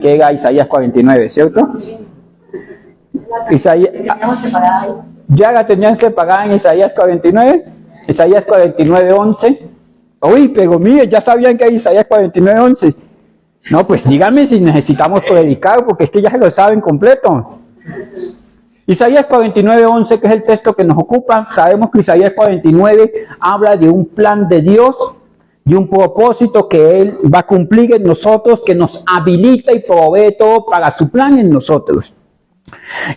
que era Isaías 49, ¿cierto? Ya la tenían separada en Isaías 49, Isaías 49, 11. Uy, pero mire, ya sabían que hay Isaías 49, 11. No, pues díganme si necesitamos predicar, porque es que ya se lo saben completo. Isaías 49, 11, que es el texto que nos ocupa, sabemos que Isaías 49 habla de un plan de Dios y un propósito que Él va a cumplir en nosotros, que nos habilita y provee todo para su plan en nosotros.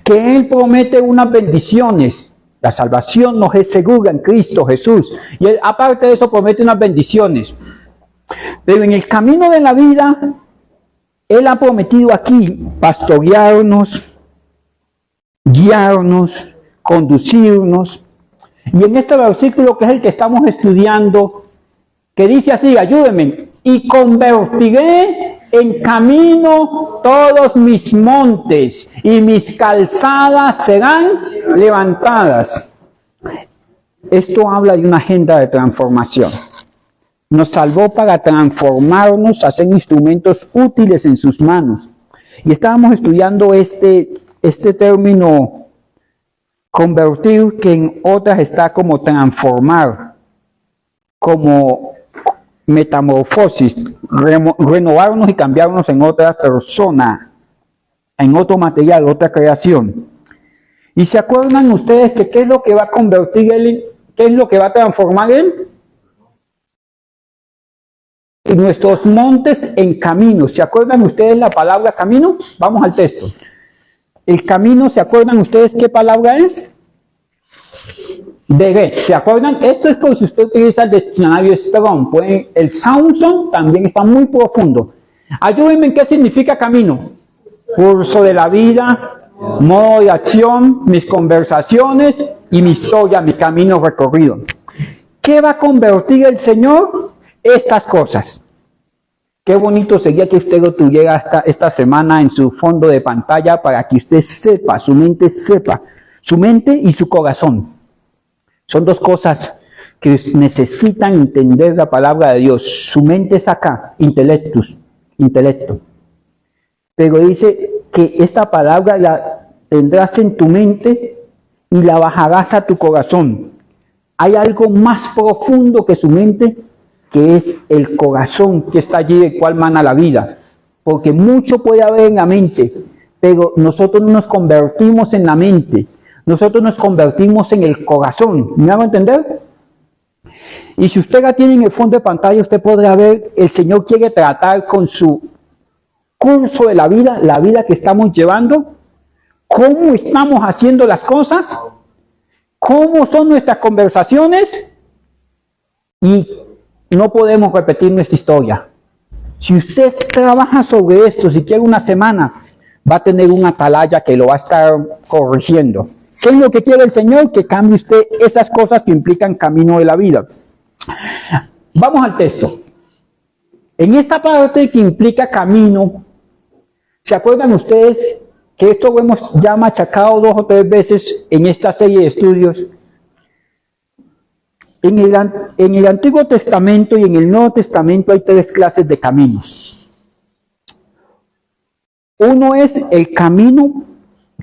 Que Él promete unas bendiciones. La salvación nos es segura en Cristo Jesús. Y Él, aparte de eso, promete unas bendiciones. Pero en el camino de la vida, Él ha prometido aquí pastorearnos, guiarnos, conducirnos. Y en este versículo, que es el que estamos estudiando, que dice así, ayúdenme, y convertiré en camino todos mis montes, y mis calzadas serán levantadas. Esto habla de una agenda de transformación. Nos salvó para transformarnos, hacer instrumentos útiles en sus manos. Y estábamos estudiando este término convertir, que en otras está como transformar, como metamorfosis, renovarnos y cambiarnos en otra persona, en otro material, otra creación. ¿Y se acuerdan ustedes que qué es lo que va a convertir Él, qué es lo que va a transformar Él? Y nuestros montes en caminos. ¿Se acuerdan ustedes la palabra camino? Vamos al texto. El camino, ¿se acuerdan ustedes qué palabra es? Deret. ¿Se acuerdan? Esto es por si usted utiliza el diccionario Strong. El Samson también está muy profundo. Ayúdenme en qué significa camino. Curso de la vida, modo de acción, mis conversaciones y mi historia, mi camino recorrido. ¿Qué va a convertir el Señor? Estas cosas. Qué bonito sería que usted lo tuviera esta semana en su fondo de pantalla para que usted sepa, su mente y su corazón. Son dos cosas que necesitan entender la palabra de Dios. Su mente es acá, intelecto. Pero dice que esta palabra la tendrás en tu mente y la bajarás a tu corazón. Hay algo más profundo que su mente, que es el corazón que está allí, del cual mana la vida. Porque mucho puede haber en la mente, pero nosotros no nos convertimos en la mente, nosotros nos convertimos en el corazón. ¿Me hago entender? Y si usted la tiene en el fondo de pantalla, usted podrá ver, el Señor quiere tratar con su curso de la vida que estamos llevando, cómo estamos haciendo las cosas, cómo son nuestras conversaciones, y no podemos repetir nuestra historia. Si usted trabaja sobre esto, si quiere una semana, va a tener una atalaya que lo va a estar corrigiendo. ¿Qué es lo que quiere el Señor? Que cambie usted esas cosas que implican camino de la vida. Vamos al texto. En esta parte que implica camino, ¿se acuerdan ustedes que esto lo hemos ya machacado 2 o 3 veces en esta serie de estudios? En el Antiguo Testamento y en el Nuevo Testamento hay 3 clases de caminos. Uno es el camino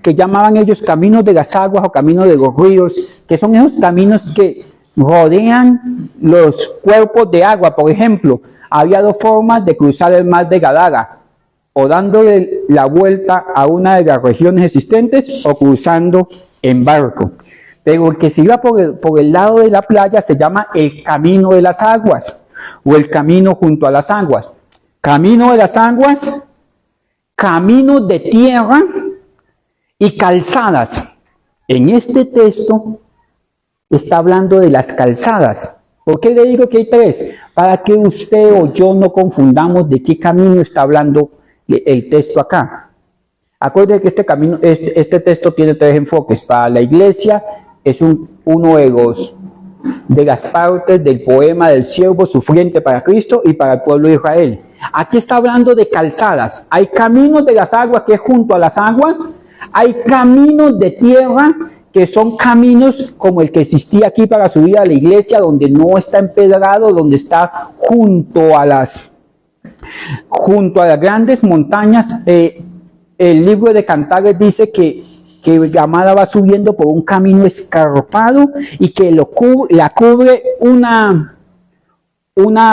que llamaban ellos caminos de las aguas o caminos de los ríos, que son esos caminos que rodean los cuerpos de agua. Por ejemplo, había 2 formas de cruzar el mar de Gadara, o dándole la vuelta a una de las regiones existentes o cruzando en barco. Pero el que se iba por el lado de la playa se llama el camino de las aguas, o el camino junto a las aguas. Camino de las aguas, camino de tierra y calzadas. En este texto está hablando de las calzadas. ¿Por qué le digo que hay 3? Para que usted o yo no confundamos de qué camino está hablando el texto acá. Acuérdense que este texto tiene 3 enfoques. Para la iglesia es uno de las partes del poema del siervo sufriente para Cristo y para el pueblo de Israel. Aquí está hablando de calzadas. Hay caminos de las aguas, que es junto a las aguas. Hay caminos de tierra, que son caminos como el que existía aquí para subir a la iglesia, donde no está empedrado, donde está junto a las junto a las grandes montañas. El libro de Cantares dice que la amada va subiendo por un camino escarpado y que la cubre una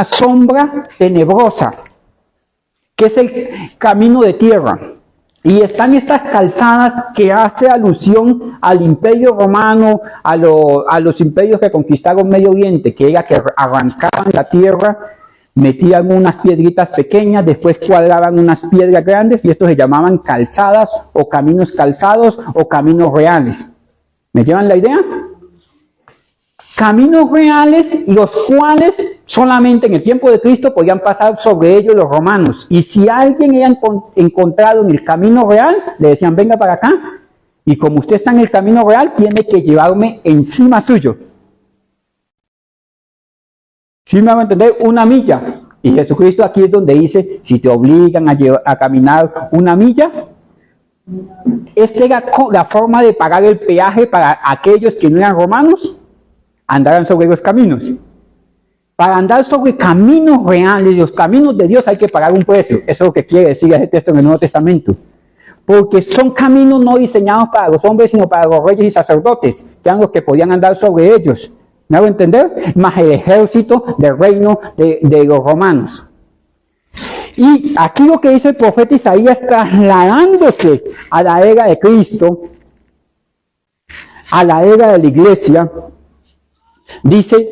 sombra tenebrosa, que es el camino de tierra. Y están estas calzadas que hace alusión al Imperio Romano, a los imperios que conquistaron Medio Oriente, que era que arrancaban la tierra, metían unas piedritas pequeñas, después cuadraban unas piedras grandes, y estos se llamaban calzadas, o caminos calzados, o caminos reales. ¿Me llevan la idea? Caminos reales, los cuales solamente en el tiempo de Cristo podían pasar sobre ellos los romanos. Y si alguien era encontrado en el camino real, le decían, venga para acá, y como usted está en el camino real, tiene que llevarme encima suyo. ¿Sí me van a entender? Una milla. Y Jesucristo aquí es donde dice, si te obligan a caminar una milla, esta era la forma de pagar el peaje para aquellos que no eran romanos, andaran sobre los caminos. Para andar sobre caminos reales, los caminos de Dios, hay que pagar un precio. Eso es lo que quiere decir ese texto en el Nuevo Testamento. Porque son caminos no diseñados para los hombres, sino para los reyes y sacerdotes, que eran los que podían andar sobre ellos. ¿Me hago entender? Más el ejército del reino de los romanos. Y aquí lo que dice el profeta Isaías, trasladándose a la era de Cristo, a la era de la iglesia, dice,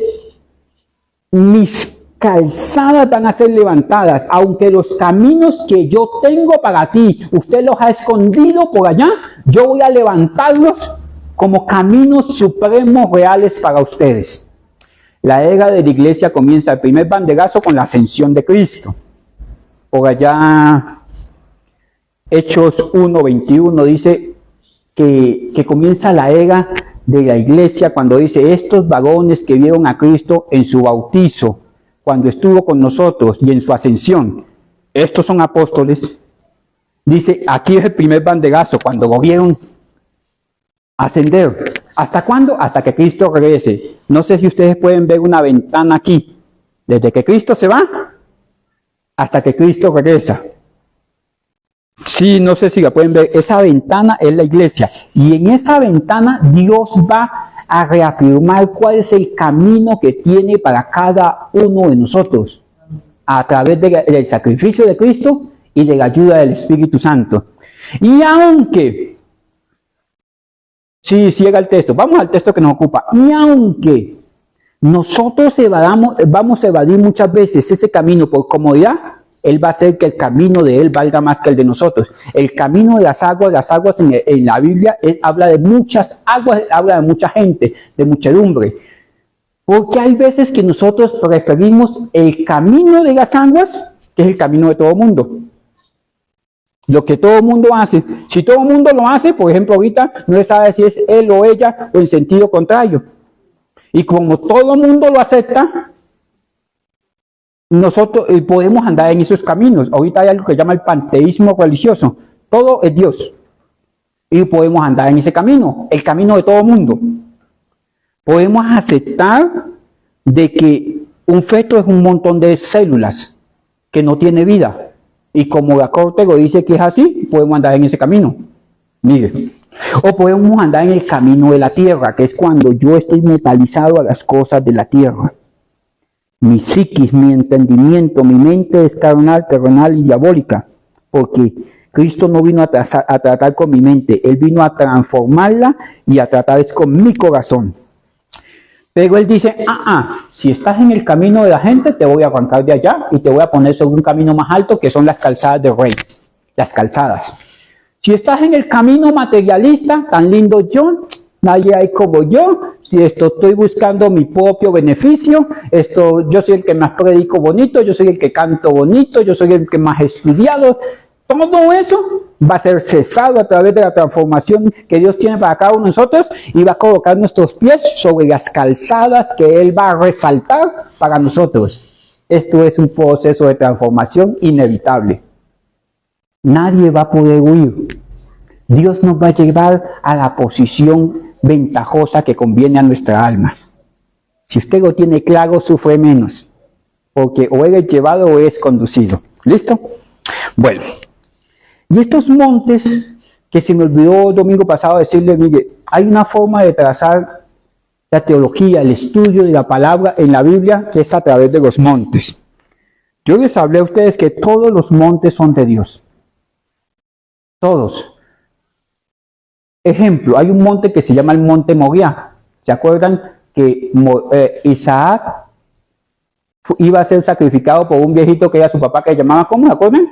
mis calzadas van a ser levantadas, aunque los caminos que yo tengo para ti, usted los ha escondido por allá, yo voy a levantarlos como caminos supremos reales para ustedes. La era de la iglesia comienza el primer banderazo con la ascensión de Cristo. Por allá, Hechos 1:21 dice que comienza la era de la iglesia cuando dice, estos varones que vieron a Cristo en su bautizo, cuando estuvo con nosotros, y en su ascensión, estos son apóstoles. Dice, aquí es el primer banderazo, cuando lo vieron ascender. ¿Hasta cuándo? Hasta que Cristo regrese. No sé si ustedes pueden ver una ventana aquí, desde que Cristo se va hasta que Cristo regresa. Sí, no sé si la pueden ver. Esa ventana es la iglesia. Y en esa ventana Dios va a reafirmar cuál es el camino que tiene para cada uno de nosotros, a través del sacrificio de Cristo y de la ayuda del Espíritu Santo. Y aunque, sí, llega el texto, vamos al texto que nos ocupa, y aunque nosotros vamos a evadir muchas veces ese camino por comodidad, Él va a hacer que el camino de Él valga más que el de nosotros. El camino de las aguas en la Biblia, habla de muchas aguas, habla de mucha gente, de muchedumbre. Porque hay veces que nosotros preferimos el camino de las aguas, que es el camino de todo el mundo. Lo que todo el mundo hace. Si todo el mundo lo hace, por ejemplo, ahorita no se sabe si es él o ella o en sentido contrario. Y como todo el mundo lo acepta, nosotros podemos andar en esos caminos. Ahorita hay algo que se llama el panteísmo religioso. Todo es Dios. Y podemos andar en ese camino, el camino de todo el mundo. Podemos aceptar de que un feto es un montón de células que no tiene vida. Y como la corte lo dice que es así, podemos andar en ese camino. Mire. O podemos andar en el camino de la tierra, que es cuando yo estoy metalizado a las cosas de la tierra. Mi psiquis, mi entendimiento, mi mente es carnal, terrenal y diabólica, porque Cristo no vino a tratar con mi mente, Él vino a transformarla y a tratar con mi corazón. Pero Él dice, si estás en el camino de la gente, te voy a arrancar de allá y te voy a poner sobre un camino más alto, que son las calzadas del rey, las calzadas. Si estás en el camino materialista, tan lindo yo, nadie hay como yo, si estoy buscando mi propio beneficio, yo soy el que más predico bonito, yo soy el que canto bonito, yo soy el que más he estudiado, todo eso va a ser cesado a través de la transformación que Dios tiene para cada uno de nosotros y va a colocar nuestros pies sobre las calzadas que Él va a resaltar para nosotros. Esto es un proceso de transformación inevitable. Nadie va a poder huir. Dios nos va a llevar a la posición ventajosa que conviene a nuestra alma. Si usted lo tiene claro, sufre menos, porque o eres llevado o eres conducido. ¿Listo? Bueno, y estos montes, que se me olvidó el domingo pasado decirle, mire, hay una forma de trazar la teología, el estudio de la palabra en la Biblia, que es a través de los montes. Yo les hablé a ustedes que todos los montes son de Dios. Todos. Ejemplo, hay un monte que se llama el monte Moriah. ¿Se acuerdan que Isaac iba a ser sacrificado por un viejito que era su papá, que se llamaba, ¿cómo? ¿Se acuerdan?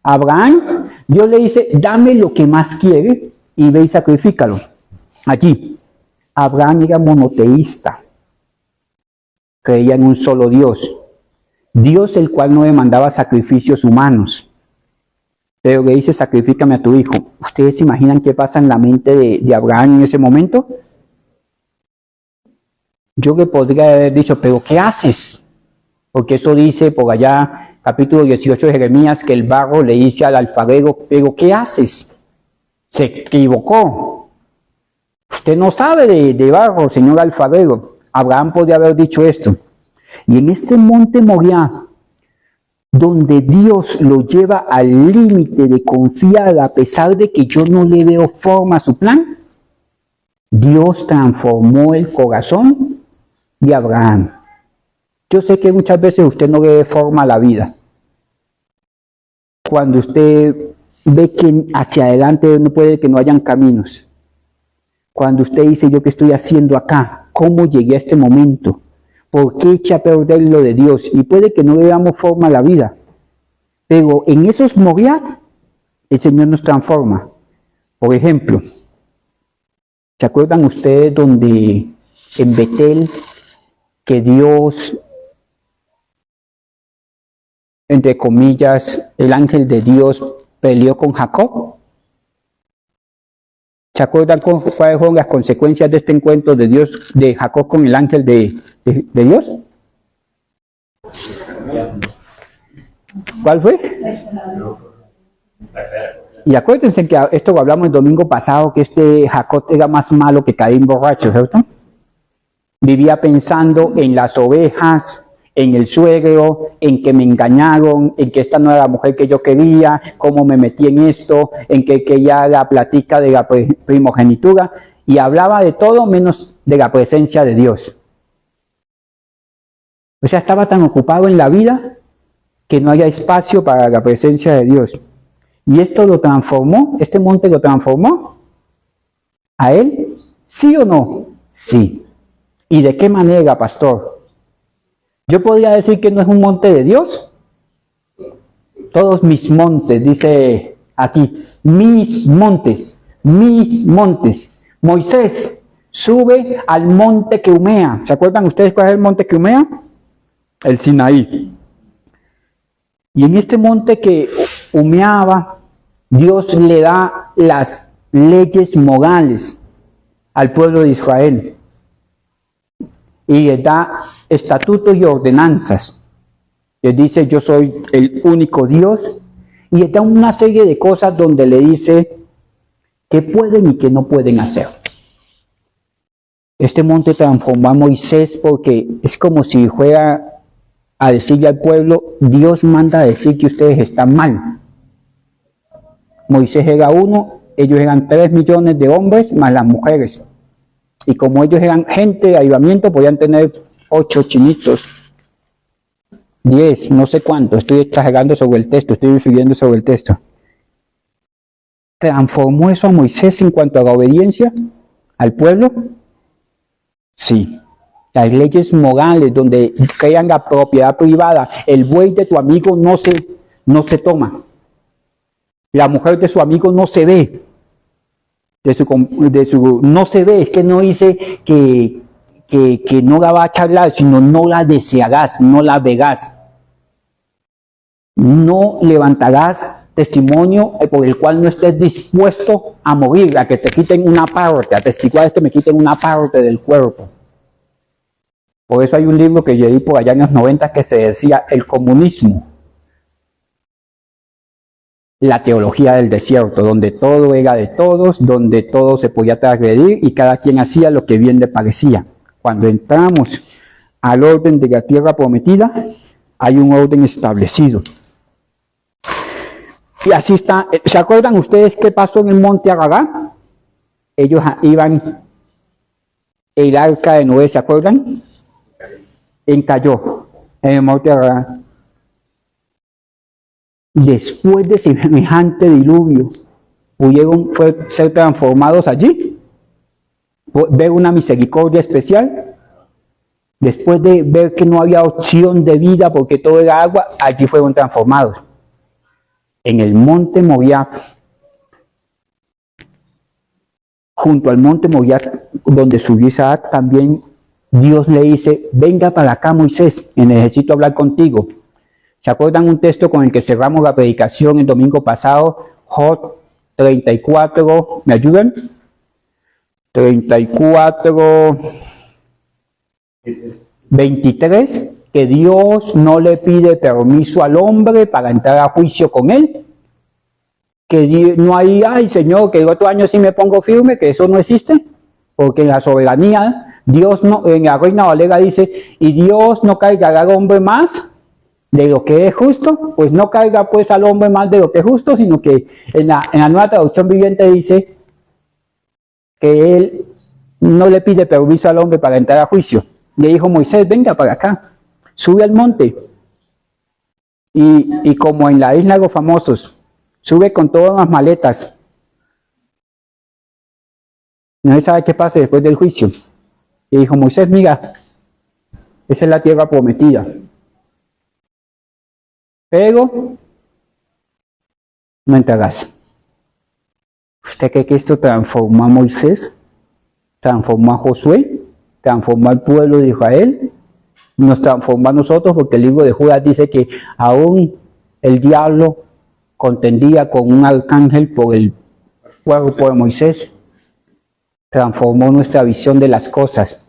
Abraham. Dios le dice, dame lo que más quiere y ve y sacrifícalo. Allí. Abraham era monoteísta. Creía en un solo Dios. Dios el cual no demandaba sacrificios humanos. Pero le dice, sacrifícame a tu hijo. ¿Ustedes se imaginan qué pasa en la mente de Abraham en ese momento? Yo le podría haber dicho, pero ¿qué haces? Porque eso dice por allá, capítulo 18 de Jeremías, que el barro le dice al alfarero, pero ¿qué haces? Se equivocó. Usted no sabe de barro, señor alfarero. Abraham podría haber dicho esto. Y en este monte Moriah, donde Dios lo lleva al límite de confiar a pesar de que yo no le veo forma a su plan, Dios transformó el corazón de Abraham. Yo sé que muchas veces usted no le ve forma a la vida. Cuando usted ve que hacia adelante no puede que no hayan caminos. Cuando usted dice, ¿yo qué estoy haciendo acá? ¿Cómo llegué a este momento? ¿Por qué eché a perder lo de Dios? Y puede que no le damos forma a la vida. Pero en esos Moriah, el Señor nos transforma. Por ejemplo, ¿se acuerdan ustedes donde en Betel, que Dios, entre comillas, el ángel de Dios peleó con Jacob? ¿Se acuerdan cuáles fueron las consecuencias de este encuentro de Dios, de Jacob con el ángel de Dios? ¿Cuál fue? Y acuérdense que esto lo hablamos el domingo pasado, que este Jacob era más malo que Caín borracho, ¿cierto? Vivía pensando en las ovejas, en el suegro, en que me engañaron, en que esta no era la mujer que yo quería, cómo me metí en esto, en que quería la platica de la primogenitura, y hablaba de todo menos de la presencia de Dios. O sea, estaba tan ocupado en la vida que no haya espacio para la presencia de Dios. Y esto lo transformó, este monte lo transformó a él, ¿sí o no? Sí. ¿Y de qué manera, pastor? ¿Yo podría decir que no es un monte de Dios? Todos mis montes, dice aquí, mis montes, mis montes. Moisés sube al monte que humea. ¿Se acuerdan ustedes cuál es el monte que humea? El Sinaí. Y en este monte que humeaba, Dios le da las leyes morales al pueblo de Israel. Y les da estatutos y ordenanzas. Les dice, yo soy el único Dios. Y les da una serie de cosas donde le dice qué pueden y qué no pueden hacer. Este monte transformó a Moisés porque es como si fuera a decirle al pueblo, Dios manda a decir que ustedes están mal. Moisés era uno, ellos eran 3 millones de hombres más las mujeres. Y como ellos eran gente de avivamiento, podían tener 8 chinitos, 10, no sé cuánto. Estoy exagerando sobre el texto, estoy refiriendo sobre el texto. ¿Transformó eso a Moisés en cuanto a la obediencia al pueblo? Sí. Las leyes morales donde crean la propiedad privada. El buey de tu amigo no se toma. La mujer de su amigo no se ve. No se ve, es que no dice que no la va a charlar, sino no la desearás, no la verás. No levantarás testimonio por el cual no estés dispuesto a morir, a que te quiten una parte, a testiguar que me quiten una parte del cuerpo. Por eso hay un libro que yo leí por allá en los 90 que se decía El comunismo. La teología del desierto, donde todo era de todos, donde todo se podía transgredir y cada quien hacía lo que bien le parecía. Cuando entramos al orden de la tierra prometida, hay un orden establecido. Y así está. ¿Se acuerdan ustedes qué pasó en el monte Aragá? Ellos iban, el arca de Noé, ¿se acuerdan? Encalló en el monte Aragá. Después de semejante diluvio, pudieron ser transformados allí, ver una misericordia especial. Después de ver que no había opción de vida porque todo era agua, allí fueron transformados. En el monte Moriah, junto al monte Moriah, donde subió Isaac, también Dios le dice: venga para acá, Moisés, que necesito hablar contigo. ¿Se acuerdan un texto con el que cerramos la predicación el domingo pasado? Job 34, ¿me ayudan? 34, 23, que Dios no le pide permiso al hombre para entrar a juicio con él. Que no hay, ay Señor, que el otro año sí me pongo firme, que eso no existe. Porque en la soberanía, Dios no, en la Reina Valera dice: y Dios no cargará al hombre más de lo que es justo. Pues no carga pues al hombre más de lo que es justo, sino que en la Nueva Traducción Viviente dice que él no le pide permiso al hombre para entrar a juicio. Le dijo: Moisés, venga para acá, sube al monte. Y como en la isla de los famosos, sube con todas las maletas. No se sabe qué pasa después del juicio. Y dijo: Moisés, mira, esa es la tierra prometida. Pero no entrarás. ¿Usted cree que esto transformó a Moisés? ¿Transformó a Josué? ¿Transformó al pueblo de Israel? Nos transformó a nosotros, porque el libro de Judas dice que aún el diablo contendía con un arcángel por el cuerpo de Moisés. Transformó nuestra visión de las cosas.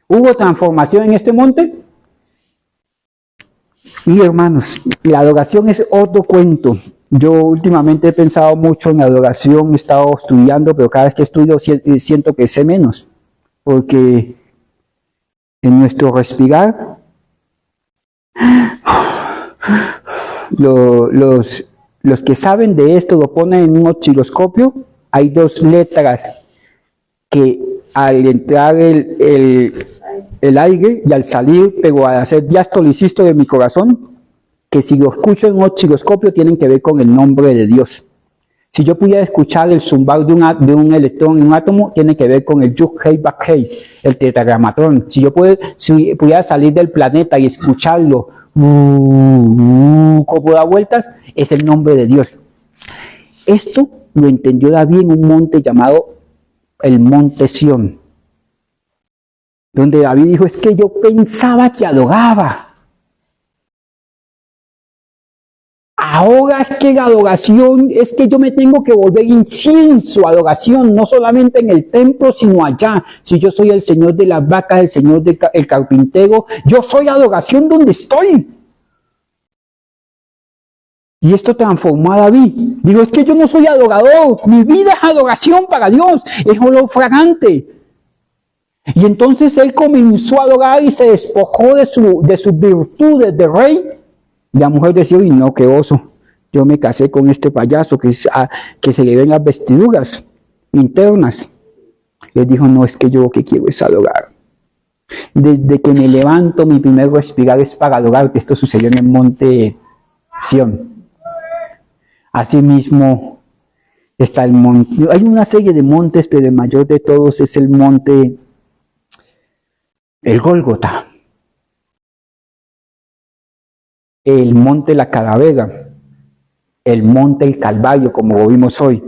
¿Hubo transformación en este monte? Y hermanos, la adoración es otro cuento. Yo últimamente he pensado mucho en adoración, he estado estudiando, pero cada vez que estudio siento que sé menos. Porque en nuestro respirar, los que saben de esto lo ponen en un osciloscopio. Hay dos letras que al entrar el aire y al salir, pero al hacer diástole y sístole de mi corazón, que si lo escucho en un osciloscopio tienen que ver con el nombre de Dios. Si yo pudiera escuchar el zumbar de un electrón en un átomo, tiene que ver con el Yud Hei Vav Hei, el tetragramatón. Si pudiera salir del planeta y escucharlo, como da vueltas, es el nombre de Dios. Esto lo entendió David en un monte llamado el Monte Sión, donde David dijo: es que yo pensaba que adoraba. Ahora es que la adoración, es que yo me tengo que volver incienso, adoración, no solamente en el templo, sino allá. Si yo soy el Señor de las vacas, el Señor del carpintero, yo soy adoración donde estoy. Y esto transformó a David. Digo: es que yo no soy adorador, mi vida es adoración para Dios, es olor fragante. Y entonces él comenzó a adorar y se despojó de sus virtudes de rey. Y la mujer decía: uy, no, qué oso, yo me casé con este payaso que se le ven las vestiduras internas. Él dijo: no, es que yo lo que quiero es adorar. Desde que me levanto, mi primer respirar es para adorar, que esto sucedió en el monte Sión. Asimismo está el monte, hay una serie de montes, pero el mayor de todos es el monte, el Gólgota, el monte La Calavera, el monte El Calvario, como lo vimos hoy.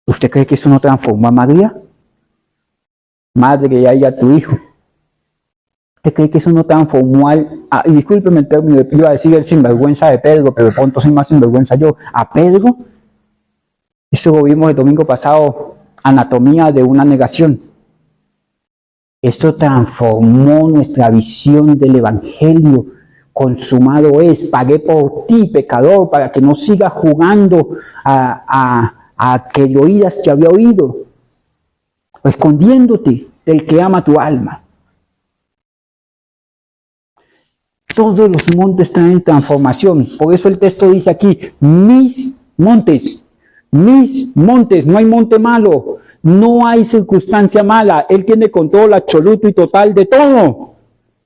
¿Usted cree que eso no transformó a María? Madre, y a tu hijo. ¿Usted cree que eso no transformó y discúlpeme el término, iba a decir el sinvergüenza de Pedro, pero de pronto soy más sinvergüenza yo, a Pedro? Eso lo vimos el domingo pasado, anatomía de una negación. Esto transformó nuestra visión del evangelio. Consumado es, pagué por ti, pecador, para que no sigas jugando a que lo oídas que había oído, escondiéndote del que ama tu alma. Todos los montes están en transformación. Por eso el texto dice aquí, mis montes, no hay monte malo, no hay circunstancia mala. Él tiene control absoluto y total de todo.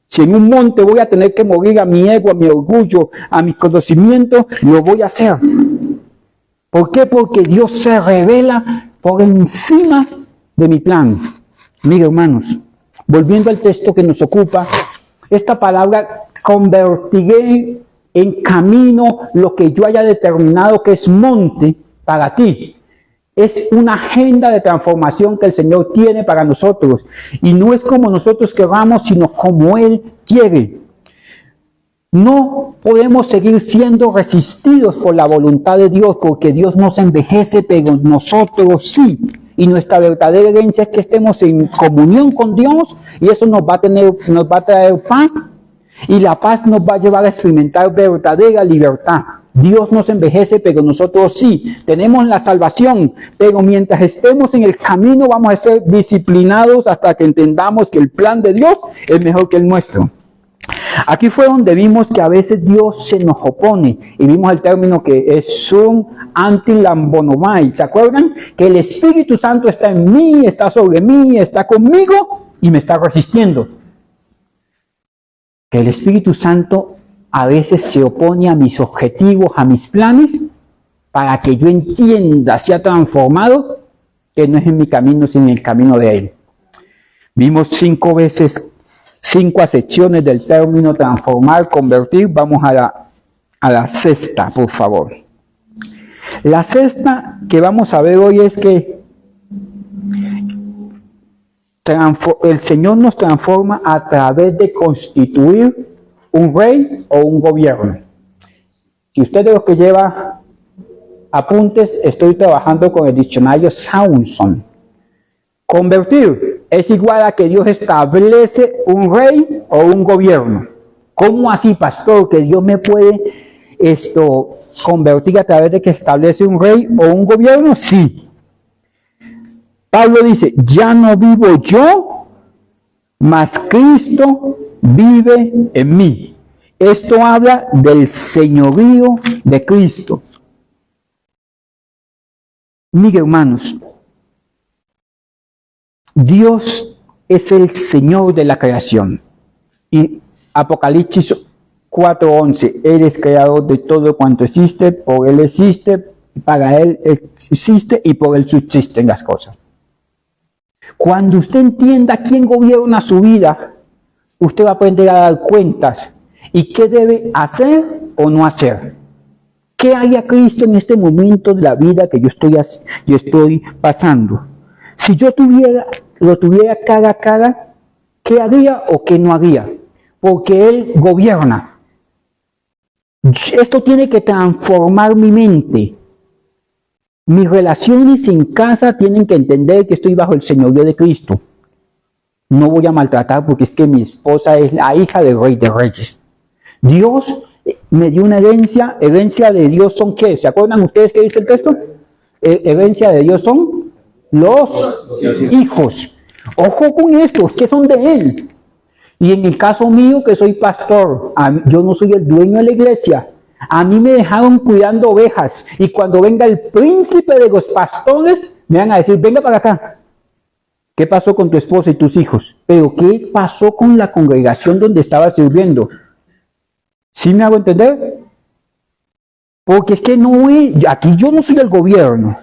Si en un monte voy a tener que morir a mi ego, a mi orgullo, a mi conocimiento, lo voy a hacer. ¿Por qué? Porque Dios se revela por encima de mi plan. Mire, hermanos, volviendo al texto que nos ocupa, esta palabra, convertiré en camino lo que yo haya determinado que es monte para ti. Es una agenda de transformación que el Señor tiene para nosotros. Y no es como nosotros queramos, sino como Él quiere. No podemos seguir siendo resistidos por la voluntad de Dios, porque Dios nos envejece, pero nosotros sí. Y nuestra verdadera herencia es que estemos en comunión con Dios, y eso nos va a traer paz, y la paz nos va a llevar a experimentar verdadera libertad. Dios nos envejece, pero nosotros sí. Tenemos la salvación, pero mientras estemos en el camino vamos a ser disciplinados hasta que entendamos que el plan de Dios es mejor que el nuestro. Aquí fue donde vimos que a veces Dios se nos opone, y vimos el término que es un antilambonomai. ¿Se acuerdan? Que el Espíritu Santo está en mí, está sobre mí, está conmigo y me está resistiendo. Que el Espíritu Santo a veces se opone a mis objetivos, a mis planes, para que yo entienda, sea transformado, que no es en mi camino, sino en el camino de Él. Vimos 5 acepciones del término transformar, convertir. Vamos a la sexta, por favor. La sexta que vamos a ver hoy es que el Señor nos transforma a través de constituir un rey o un gobierno. Si usted de los que lleva apuntes, estoy trabajando con el diccionario Samson. Convertir es igual a que Dios establece un rey o un gobierno. ¿Cómo así, pastor, que Dios me puede convertir a través de que establece un rey o un gobierno? Sí. Pablo dice, ya no vivo yo, mas Cristo vive en mí. Esto habla del señorío de Cristo. Mire, hermanos, Dios es el Señor de la creación. Y Apocalipsis 4:11, Él es creador de todo cuanto existe, por Él existe, para Él existe y por Él subsisten las cosas. Cuando usted entienda quién gobierna su vida, usted va a aprender a dar cuentas y qué debe hacer o no hacer. ¿Qué haría Cristo en este momento de la vida que yo estoy pasando? Si yo lo tuviera cara a cara, ¿qué haría o qué no haría? Porque Él gobierna. Esto tiene que transformar mi mente. Mis relaciones en casa tienen que entender que estoy bajo el señorío de Cristo. No voy a maltratar porque es que mi esposa es la hija del Rey de Reyes. Dios me dio una herencia. Herencia de Dios son ¿qué? ¿Se acuerdan ustedes qué dice el texto? Herencia de Dios son los hijos. Ojo con estos, que son de Él. Y en el caso mío, que soy pastor, yo no soy el dueño de la iglesia. A mí me dejaron cuidando ovejas. Y cuando venga el príncipe de los pastores, me van a decir, venga para acá. ¿Qué pasó con tu esposa y tus hijos? Pero ¿qué pasó con la congregación donde estaba sirviendo? ¿Sí me hago entender? Porque es que aquí yo no soy el gobierno.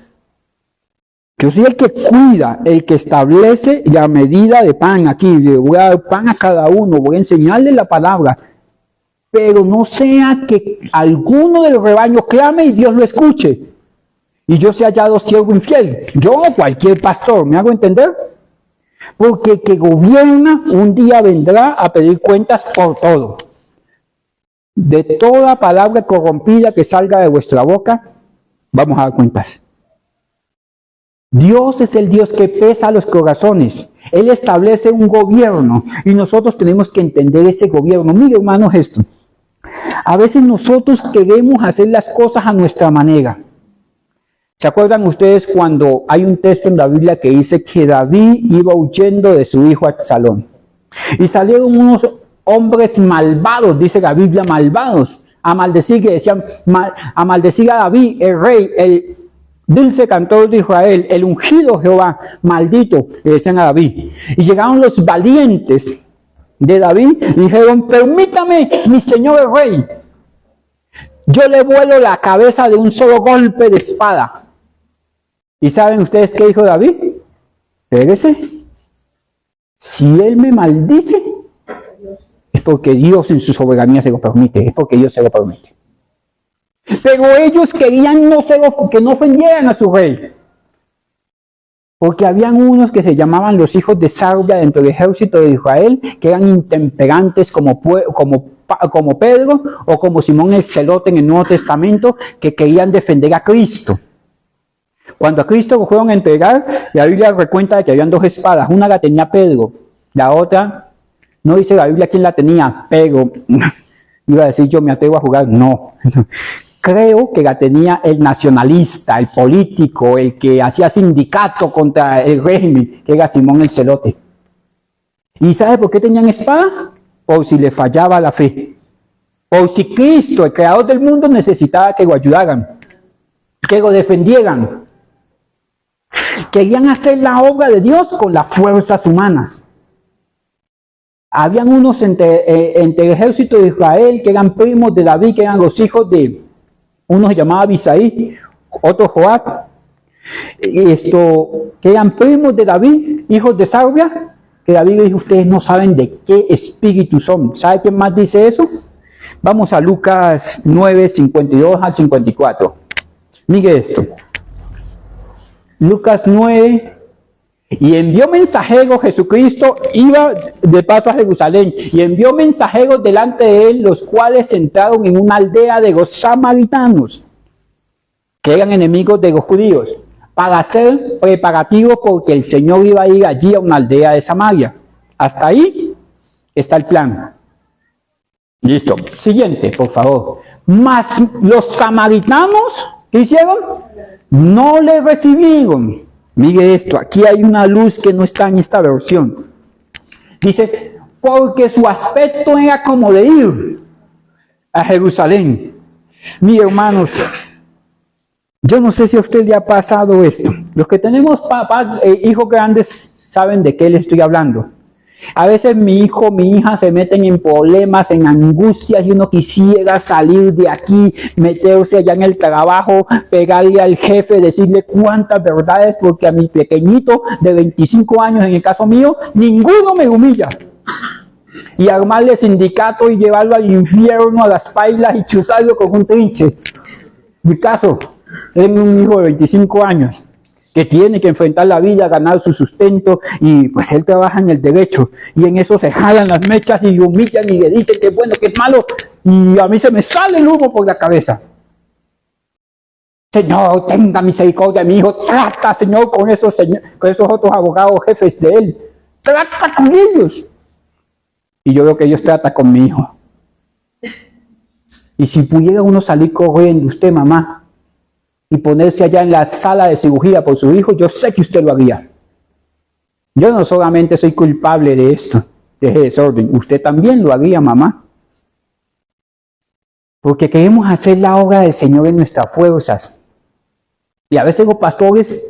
Yo soy el que cuida, el que establece la medida de pan. Aquí le voy a dar pan a cada uno, voy a enseñarle la palabra. Pero no sea que alguno del rebaño clame y Dios lo escuche. Y yo sea hallado siervo infiel. Yo o cualquier pastor, ¿me hago entender? Porque el que gobierna un día vendrá a pedir cuentas por todo. De toda palabra corrompida que salga de vuestra boca, vamos a dar cuentas. Dios es el Dios que pesa los corazones. Él establece un gobierno y nosotros tenemos que entender ese gobierno. Mire, hermanos, esto. A veces nosotros queremos hacer las cosas a nuestra manera. ¿Se acuerdan ustedes cuando hay un texto en la Biblia que dice que David iba huyendo de su hijo Absalón? Y salieron unos hombres malvados, dice la Biblia, malvados, a maldecir, que decían, a maldecir a David, el rey, el dulce cantor de Israel, el ungido Jehová, maldito, le decían a David. Y llegaron los valientes de David y dijeron, permítame, mi señor el rey, yo le vuelo la cabeza de un solo golpe de espada. ¿Y saben ustedes qué dijo David? Espérese, si él me maldice, es porque Dios en su soberanía se lo permite, es porque Dios se lo permite. Pero ellos querían que no ofendieran a su rey. Porque habían unos que se llamaban los hijos de Sarvia dentro del ejército de Israel, que eran intemperantes como Pedro o como Simón el Celote en el Nuevo Testamento, que querían defender a Cristo. Cuando a Cristo lo fueron a entregar, la Biblia recuenta que habían dos espadas. Una la tenía Pedro, la otra, no dice la Biblia quién la tenía, pero iba a decir yo me atrevo a jugar, no. Creo que la tenía el nacionalista, el político, el que hacía sindicato contra el régimen, que era Simón el Celote. ¿Y sabe por qué tenían espada? Por si le fallaba la fe. Por si Cristo, el creador del mundo, necesitaba que lo ayudaran, que lo defendieran. Querían hacer la obra de Dios con las fuerzas humanas. Habían unos entre el ejército de Israel que eran primos de David, que eran los hijos de... Uno se llamaba Abisaí, otro Joab, que eran primos de David, hijos de Sarvia, que David dijo, ustedes no saben de qué espíritu son. ¿Sabe quién más dice eso? Vamos a Lucas 9, 52 al 54. Mire esto. Lucas 9, y envió mensajeros, Jesucristo iba de paso a Jerusalén, y envió mensajeros delante de él, los cuales entraron en una aldea de los samaritanos, que eran enemigos de los judíos, para hacer preparativos porque el Señor iba a ir allí a una aldea de Samaria. Hasta ahí está el plan. Listo. Siguiente, por favor. Mas los samaritanos, ¿qué hicieron? No le recibieron. Mire esto, aquí hay una luz que no está en esta versión. Dice, porque su aspecto era como de ir a Jerusalén. Mire, hermanos, yo no sé si a usted le ha pasado esto. Los que tenemos papás, hijos grandes, saben de qué le estoy hablando. A veces mi hijo, mi hija se meten en problemas, en angustias, y uno quisiera salir de aquí, meterse allá en el trabajo, pegarle al jefe, decirle cuántas verdades, porque a mi pequeñito de 25 años, en el caso mío, ninguno me humilla. Y armarle sindicato y llevarlo al infierno, a las pailas y chuzarlo con un trinche. Mi caso, tengo un hijo de 25 años. Que tiene que enfrentar la vida, ganar su sustento, y pues él trabaja en el derecho, y en eso se jalan las mechas y humillan y le dicen que es bueno, que es malo, y a mí se me sale el humo por la cabeza. Señor, tenga misericordia de mi hijo, trata, Señor, con esos otros abogados jefes de él, trata con ellos. Y yo veo que Dios trata con mi hijo. Y si pudiera uno salir corriendo, usted, mamá, y ponerse allá en la sala de cirugía por su hijo, yo sé que usted lo haría. Yo no solamente soy culpable de esto, de ese desorden, usted también lo haría, mamá. Porque queremos hacer la obra del Señor en nuestras fuerzas. Y a veces los pastores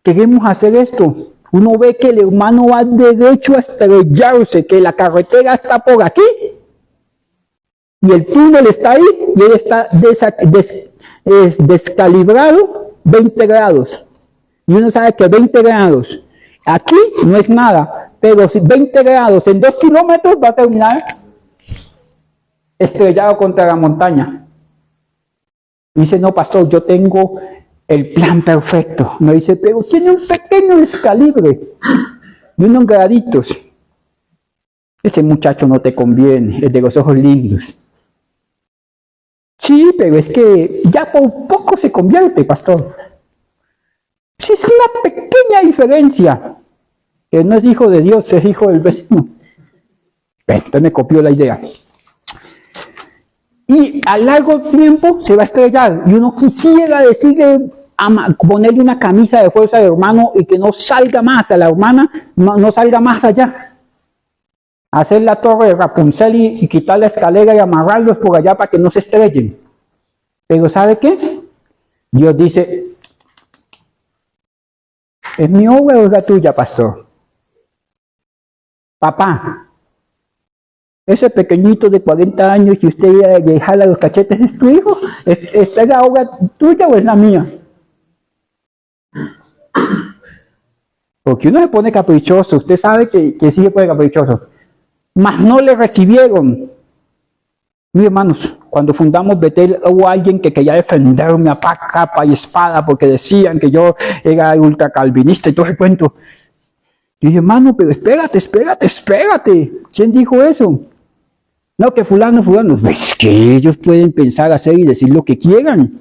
queremos hacer esto. Uno ve que el hermano va derecho a estrellarse, que la carretera está por aquí, y el túnel está ahí, y él está descalibrado 20 grados. Y uno sabe que 20 grados aquí no es nada, pero si 20 grados en 2 kilómetros va a terminar estrellado contra la montaña. Dice, no, pastor, yo tengo el plan perfecto. Me dice, pero tiene un pequeño descalibre de unos graditos. Ese muchacho no te conviene, es de los ojos lindos. Sí, pero es que ya por poco se convierte, pastor. Sí, es una pequeña diferencia. Que no es hijo de Dios, es hijo del vecino. Usted me copió la idea. Y a largo tiempo se va a estrellar. Y uno quisiera decirle, ponerle una camisa de fuerza de hermano y que no salga más a la hermana, no salga más allá. hacer la torre de Rapunzel y quitar la escalera y amarrarlos por allá para que no se estrellen. Pero ¿sabe qué? Dios dice, ¿es mi obra o es la tuya, pastor? Papá, ese pequeñito de 40 años que usted le jala los cachetes es tu hijo, ¿esta es la obra tuya o es la mía? Porque uno se pone caprichoso, usted sabe que sí se pone caprichoso. Mas no le recibieron. Mis hermanos, cuando fundamos Betel hubo alguien que quería defenderme a capa y espada porque decían que yo era ultracalvinista y todo el cuento. Y dije, hermano, pero espérate. ¿Quién dijo eso? No, que fulano. Es que ellos pueden pensar, hacer y decir lo que quieran.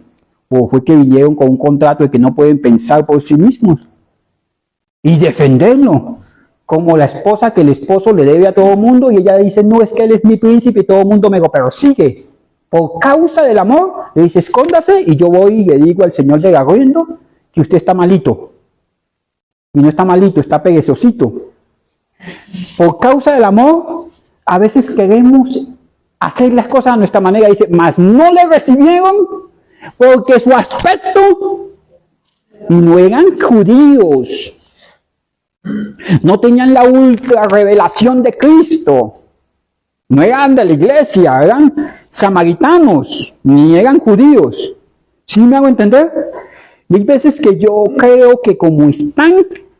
O fue que vinieron con un contrato de que no pueden pensar por sí mismos. Y defenderlo. Como la esposa que el esposo le debe a todo el mundo y ella dice, no, es que él es mi príncipe y todo el mundo me lo persigue. Por causa del amor, le dice, escóndase y yo voy y le digo al señor de Garriendo que usted está malito. Y no está malito, está perezosito. Por causa del amor, a veces queremos hacer las cosas a nuestra manera. Dice, mas no le recibieron porque su aspecto no eran judíos. No tenían la ultra revelación de Cristo. No eran de la iglesia, eran samaritanos, ni eran judíos. ¿Sí me hago entender? Y hay veces que yo creo que como están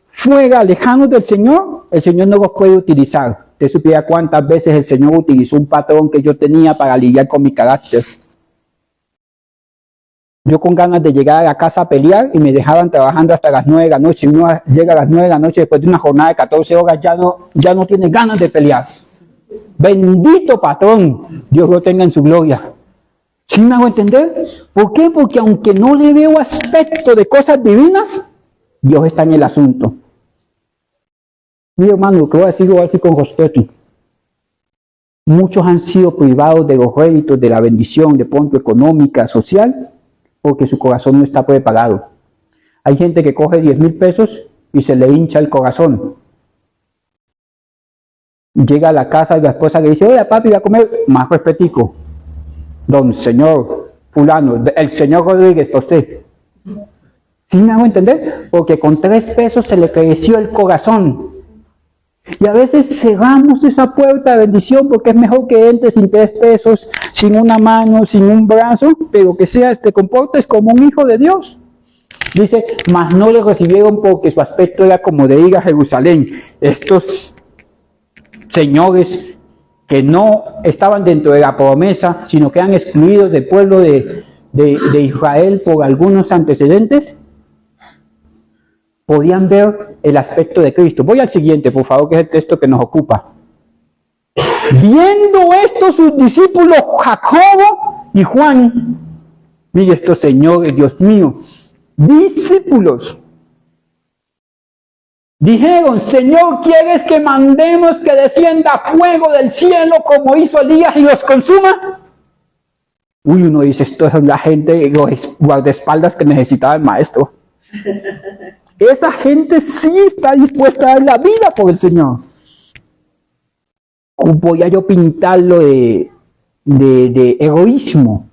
fuera, lejanos del Señor, el Señor no los puede utilizar. Usted supiera cuántas veces el Señor utilizó un patrón que yo tenía para lidiar con mi carácter. Yo con ganas de llegar a la casa a pelear y me dejaban trabajando hasta las 9 de la noche. Uno llega a las 9 de la noche después de una jornada de 14 horas, ya no tiene ganas de pelear. Bendito patrón, Dios lo tenga en su gloria. ¿Sí me hago entender? ¿Por qué? Porque aunque no le veo aspecto de cosas divinas, Dios está en el asunto. Mi hermano, lo que voy a decir con respeto. Muchos han sido privados de los réditos de la bendición de pronto económica, social, porque su corazón no está preparado. Hay gente que coge 10,000 pesos y se le hincha el corazón. Llega a la casa y la esposa le dice, oye papi, voy a comer, más respetico. Don señor fulano, el señor Rodríguez, para usted. ¿Sí me hago entender? Porque con 3 pesos se le creció el corazón. Y a veces cerramos esa puerta de bendición porque es mejor que entre sin 3 pesos, sin una mano, sin un brazo, pero que te comportes como un hijo de Dios. Dice, mas no le recibieron porque su aspecto era como de ir a Jerusalén. Estos señores que no estaban dentro de la promesa, sino que eran excluidos del pueblo de Israel por algunos antecedentes, podían ver el aspecto de Cristo. Voy al siguiente, por favor, que es el texto que nos ocupa. Viendo esto sus discípulos Jacobo y Juan, mire estos señores, Dios mío, discípulos, dijeron, Señor, ¿quieres que mandemos que descienda fuego del cielo como hizo Elías y los consuma? Uy, uno dice, esto es la gente, los guardaespaldas que necesitaba el maestro. Esa gente sí está dispuesta a dar la vida por el Señor. Voy a yo pintarlo de egoísmo.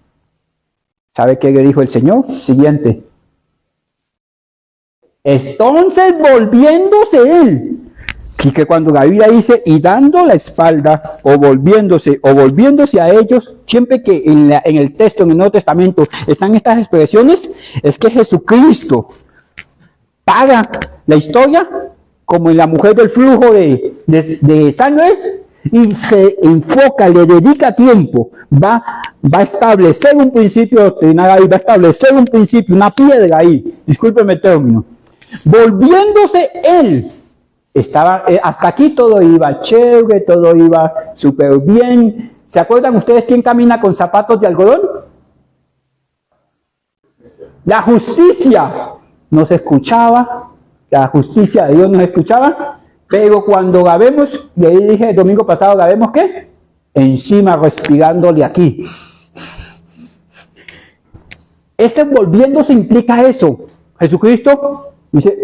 ¿Sabe qué le dijo el Señor? Siguiente. Entonces volviéndose él. Y que cuando la Biblia dice, y dando la espalda, o volviéndose a ellos, siempre que en el texto, en el Nuevo Testamento, están estas expresiones, es que Jesucristo paga la historia, como en la mujer del flujo de sangre, y se enfoca, le dedica tiempo, va a establecer un principio doctrinal ahí, va a establecer un principio, una piedra ahí, discúlpeme el término, volviéndose él, estaba, hasta aquí todo iba chévere, todo iba súper bien. ¿Se acuerdan ustedes quién camina con zapatos de algodón? La justicia no se escuchaba, la justicia de Dios no se escuchaba, pero cuando la vemos, y ahí dije el domingo pasado, ¿la vemos qué? Encima respirándole aquí. Ese volviéndose implica eso. Jesucristo dice,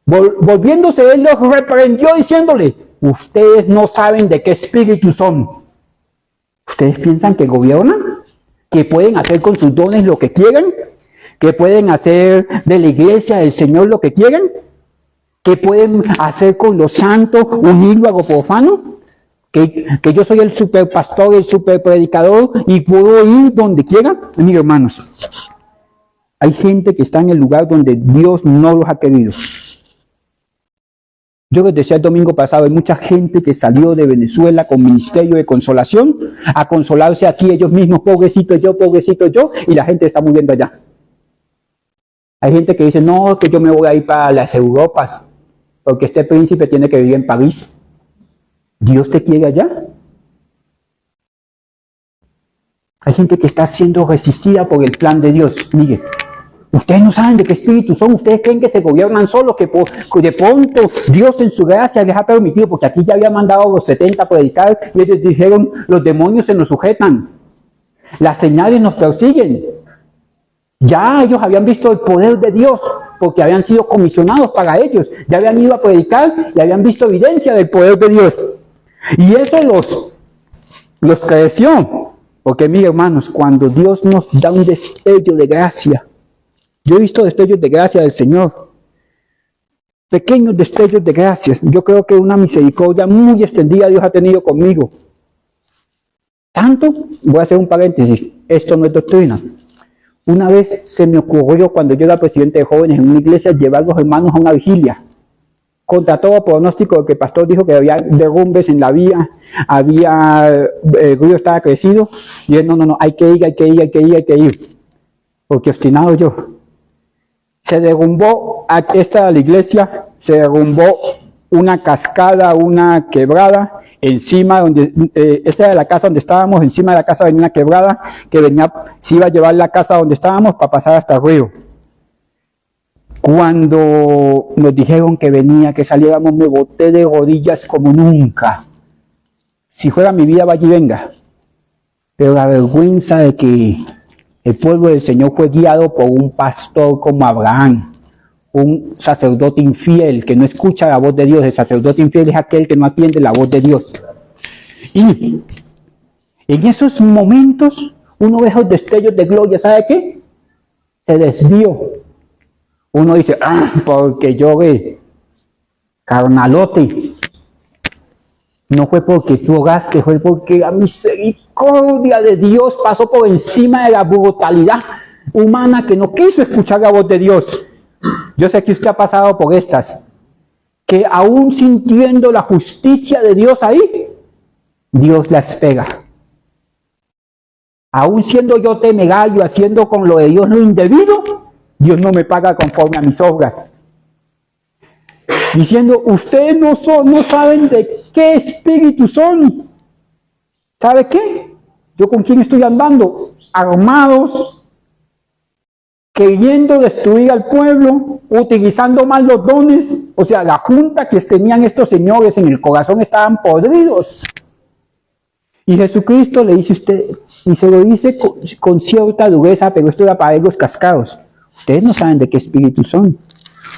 volviéndose, él los reprendió diciéndole, ustedes no saben de qué espíritu son. ¿Ustedes piensan que gobiernan? ¿Que pueden hacer con sus dones lo que quieran? ¿Que pueden hacer de la iglesia del Señor lo que quieran? ¿Que pueden hacer con los santos unirlo a lo profano? ¿Que yo soy el super pastor, el super predicador y puedo ir donde quiera? Miren, hermanos, hay gente que está en el lugar donde Dios no los ha querido. Yo les decía el domingo pasado, hay mucha gente que salió de Venezuela con ministerio de consolación a consolarse aquí ellos mismos, pobrecito yo, y la gente está muriendo allá. Hay gente que dice, no, que yo me voy a ir para las Europas, porque este príncipe tiene que vivir en París. ¿Dios te quiere allá? Hay gente que está siendo resistida por el plan de Dios. Mire, ustedes no saben de qué espíritu son, ustedes creen que se gobiernan solos, que de pronto Dios en su gracia les ha permitido, porque aquí ya había mandado a los 70 a predicar, y ellos dijeron, los demonios se nos sujetan, las señales nos persiguen. Ya ellos habían visto el poder de Dios, porque habían sido comisionados para ellos, ya habían ido a predicar y habían visto evidencia del poder de Dios. Y eso los creció, porque mire, hermanos, cuando Dios nos da un destello de gracia, yo he visto destellos de gracia del Señor, pequeños destellos de gracia. Yo creo que una misericordia muy extendida Dios ha tenido conmigo. Tanto, voy a hacer un paréntesis, esto no es doctrina. Una vez se me ocurrió, cuando yo era presidente de jóvenes en una iglesia, llevar a los hermanos a una vigilia. Contra todo pronóstico, que el pastor dijo que había derrumbes en la vía, el río estaba crecido, y él, no, hay que ir, porque obstinado yo. Se derrumbó, esta era la iglesia, se derrumbó una cascada, una quebrada, encima donde, esta era la casa donde estábamos, encima de la casa venía una quebrada, que se iba a llevar la casa donde estábamos para pasar hasta el río. Cuando nos dijeron que venía, que saliéramos, me boté de rodillas como nunca. Si fuera mi vida, vaya y venga. Pero la vergüenza de que el pueblo del Señor fue guiado por un pastor como Abraham, un sacerdote infiel que no escucha la voz de Dios. El sacerdote infiel es aquel que no atiende la voz de Dios. Y en esos momentos, uno ve esos destellos de gloria, ¿sabe qué? Se desvió. Uno dice, porque yo carnalote. No fue porque tú oraste, fue porque la misericordia de Dios pasó por encima de la brutalidad humana que no quiso escuchar la voz de Dios. Yo sé que usted ha pasado por estas, que aún sintiendo la justicia de Dios ahí, Dios la espera. Aún siendo yo temerario, haciendo con lo de Dios lo indebido, Dios no me paga conforme a mis obras. Diciendo, ustedes no saben de qué espíritu son. ¿Sabe qué? ¿Yo con quién estoy andando? Armados, queriendo destruir al pueblo, utilizando mal los dones. O sea, la junta que tenían estos señores en el corazón estaban podridos. Y Jesucristo le dice a usted, y se lo dice con cierta dureza, pero esto era para ellos cascados. Ustedes no saben de qué espíritu son.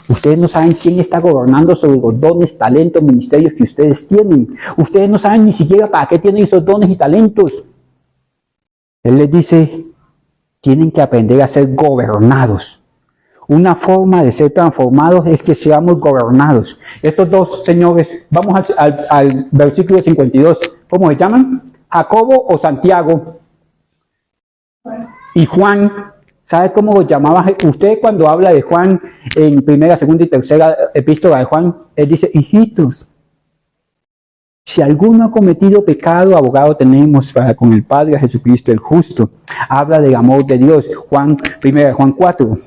Ustedes no saben quién está gobernando sobre los dones, talentos, ministerios que ustedes tienen. Ustedes no saben ni siquiera para qué tienen esos dones y talentos. Él les dice, tienen que aprender a ser gobernados. Una forma de ser transformados es que seamos gobernados. Estos dos señores, vamos al versículo 52, ¿cómo se llaman? Jacobo o Santiago y Juan. ¿Sabe cómo lo llamaba? Usted cuando habla de Juan en primera, segunda y tercera epístola de Juan, él dice, hijitos, si alguno ha cometido pecado, abogado tenemos para con el Padre, a Jesucristo el justo. Habla del amor de Dios, primera Juan 4.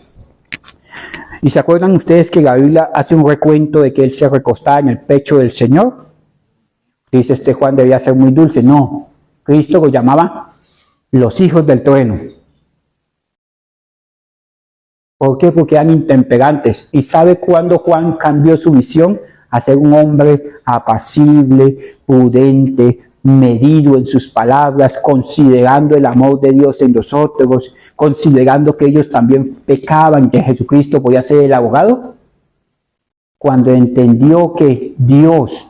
¿Y se acuerdan ustedes que la Biblia hace un recuento de que él se recostaba en el pecho del Señor? Dice, Juan debía ser muy dulce. No, Cristo lo llamaba los hijos del trueno. ¿Por qué? Porque eran intemperantes. ¿Y sabe cuándo Juan cambió su visión? A ser un hombre apacible, prudente, medido en sus palabras, considerando el amor de Dios en los otros, considerando que ellos también pecaban, que Jesucristo podía ser el abogado. Cuando entendió que Dios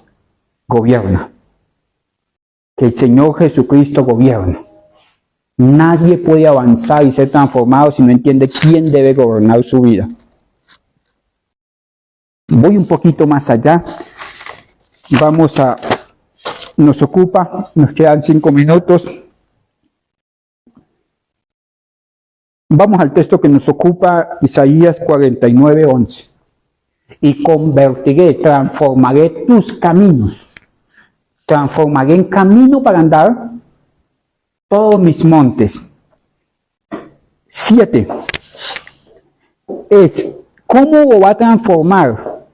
gobierna. Que el Señor Jesucristo gobierna. Nadie puede avanzar y ser transformado si no entiende quién debe gobernar su vida. Voy un poquito más allá. Nos quedan 5 minutos. Vamos al texto que nos ocupa, Isaías 49:11. Y convertiré, transformaré tus caminos. Transformaré en camino para andar todos mis montes. 7. ¿Cómo lo va a transformar?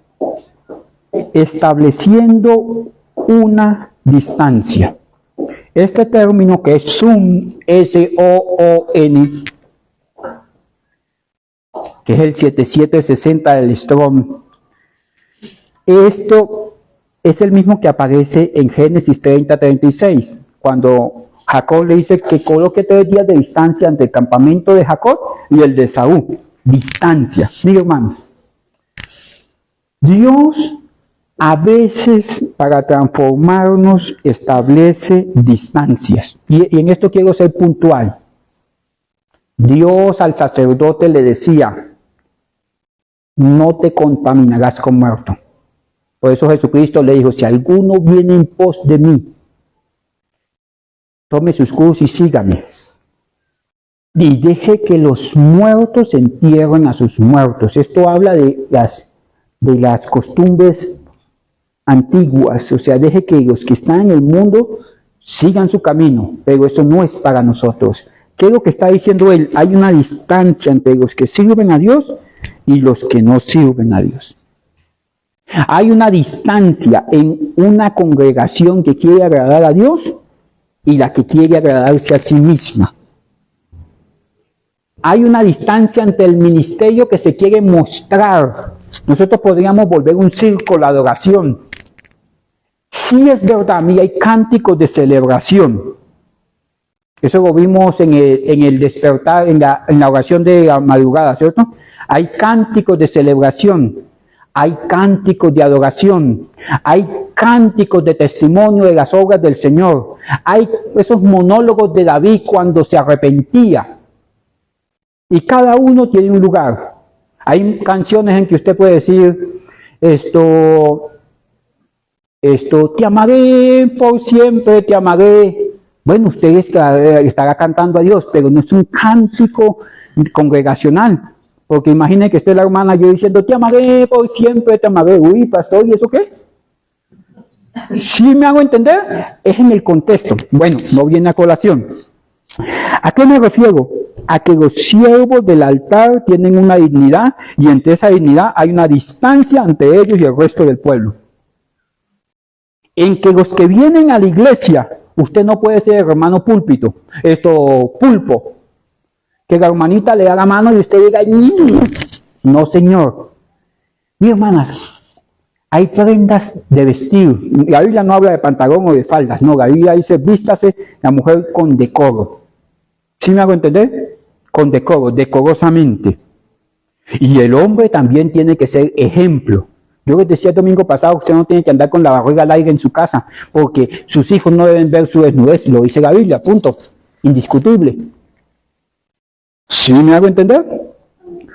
Estableciendo una distancia. Este término que es Zoom, S-O-O-N, que es el 7760 del Strong, esto es el mismo que aparece en Génesis 30:36, cuando Jacob le dice que coloque 3 días de distancia entre el campamento de Jacob y el de Esaú. Distancia. Miren, hermanos, Dios a veces para transformarnos establece distancias. Y en esto quiero ser puntual. Dios al sacerdote le decía, no te contaminarás con muerto. Por eso Jesucristo le dijo, si alguno viene en pos de mí, tome sus cruz y sígame. Y deje que los muertos entierren a sus muertos. Esto habla de las costumbres antiguas. O sea, deje que los que están en el mundo sigan su camino. Pero eso no es para nosotros. ¿Qué es lo que está diciendo él? Hay una distancia entre los que sirven a Dios y los que no sirven a Dios. Hay una distancia en una congregación que quiere agradar a Dios y la que quiere agradarse a sí misma. Hay una distancia entre el ministerio que se quiere mostrar. Nosotros podríamos volver un circo la adoración. Sí es verdad, mira, hay cánticos de celebración. Eso lo vimos en el despertar, en la oración de la madrugada, ¿cierto? Hay cánticos de celebración, hay cánticos de adoración, hay cánticos de testimonio de las obras del Señor, hay esos monólogos de David cuando se arrepentía. Y cada uno tiene un lugar. Hay canciones en que usted puede decir, te amaré por siempre, te amaré. Bueno, usted estará cantando a Dios, pero no es un cántico congregacional. Porque imagine que esté la hermana yo diciendo, te amaré por siempre, te amaré. Uy, pastor, ¿y eso qué? ¿Sí me hago entender? Es en el contexto. Bueno, no viene a colación. ¿A qué me refiero? A que los siervos del altar tienen una dignidad y entre esa dignidad hay una distancia entre ellos y el resto del pueblo. En que los que vienen a la iglesia, usted no puede ser hermano púlpito, pulpo, que la hermanita le da la mano y usted diga, no señor. Mi hermanas, hay prendas de vestir. La Biblia no habla de pantalón o de faldas, no, la Biblia dice, vístase la mujer con decoro. ¿Sí me hago entender? Con decoro, decorosamente. Y el hombre también tiene que ser ejemplo. Yo les decía el domingo pasado, usted no tiene que andar con la barriga al aire en su casa, porque sus hijos no deben ver su desnudez, lo dice la Biblia, punto. Indiscutible. ¿Sí me hago entender?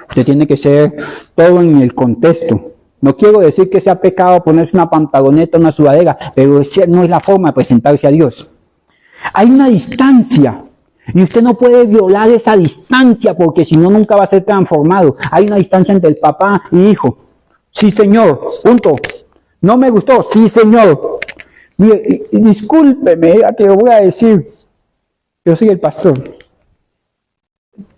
Usted tiene que ser todo en el contexto. No quiero decir que sea pecado ponerse una pantaloneta, una sudadera, pero esa no es la forma de presentarse a Dios. Hay una distancia. Y usted no puede violar esa distancia porque si no nunca va a ser transformado. Hay una distancia entre el papá y hijo. Sí, señor, punto. No me gustó, sí, señor. Mire, discúlpeme, que lo voy a decir. Yo soy el pastor.